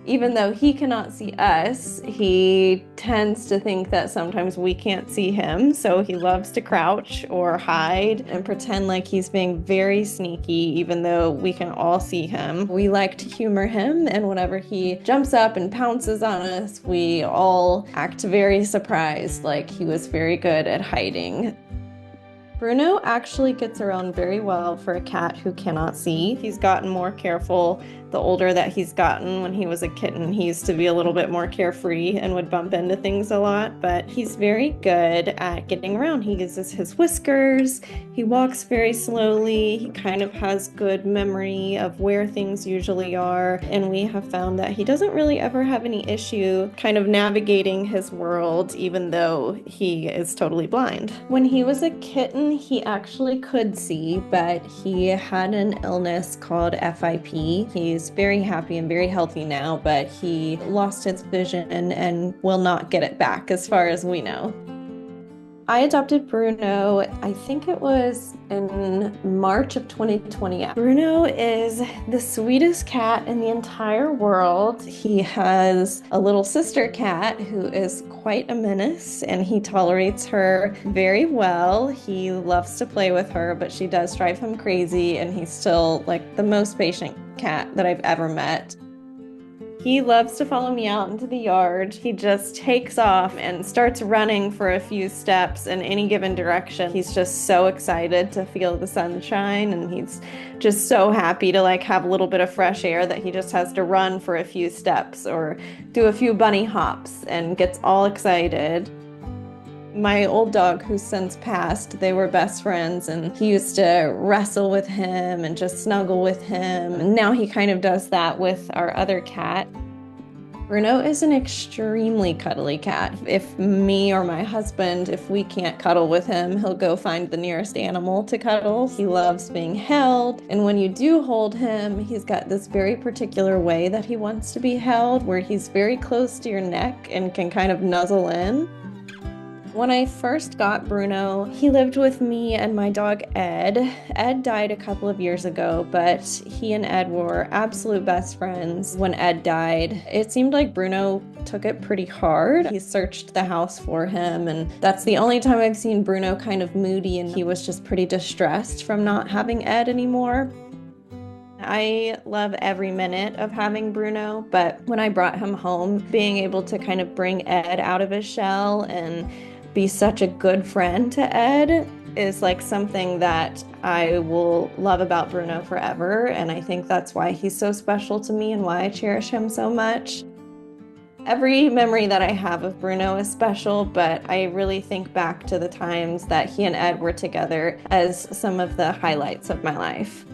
Even though he cannot see us, he tends to think that sometimes we can't see him. So he loves to crouch or hide and pretend like he's being very sneaky, even though we can all see him. We like to humor him, and whenever he jumps up and pounces on us, we all act very surprised, like he was very good at hiding. Bruno actually gets around very well for a cat who cannot see. He's gotten more careful the older that he's gotten. When he was a kitten, he used to be a little bit more carefree and would bump into things a lot, but he's very good at getting around. He uses his whiskers, he walks very slowly, he kind of has good memory of where things usually are, and we have found that he doesn't really ever have any issue kind of navigating his world, even though he is totally blind. When he was a kitten, he actually could see, but he had an illness called FIP. He's very happy and very healthy now, but he lost his vision and will not get it back as far as we know. I adopted Bruno, I think it was in March of 2020. Bruno is the sweetest cat in the entire world. He has a little sister cat who is quite a menace, and he tolerates her very well. He loves to play with her, but she does drive him crazy, and he's still like the most patient cat that I've ever met. He loves to follow me out into the yard. He just takes off and starts running for a few steps in any given direction. He's just so excited to feel the sunshine, and he's just so happy to like have a little bit of fresh air that he just has to run for a few steps or do a few bunny hops and gets all excited. My old dog, who's since passed, they were best friends, and he used to wrestle with him and just snuggle with him. And now he kind of does that with our other cat. Bruno is an extremely cuddly cat. If me or my husband, if we can't cuddle with him, he'll go find the nearest animal to cuddle. He loves being held, and when you do hold him, he's got this very particular way that he wants to be held, where he's very close to your neck and can kind of nuzzle in. When I first got Bruno, he lived with me and my dog Ed. Ed died a couple of years ago, but he and Ed were absolute best friends when Ed died. It seemed like Bruno took it pretty hard. He searched the house for him, and that's the only time I've seen Bruno kind of moody, and he was just pretty distressed from not having Ed anymore. I love every minute of having Bruno, but when I brought him home, being able to kind of bring Ed out of his shell and be such a good friend to Ed is like something that I will love about Bruno forever, and I think that's why he's so special to me and why I cherish him so much. Every memory that I have of Bruno is special, but I really think back to the times that he and Ed were together as some of the highlights of my life.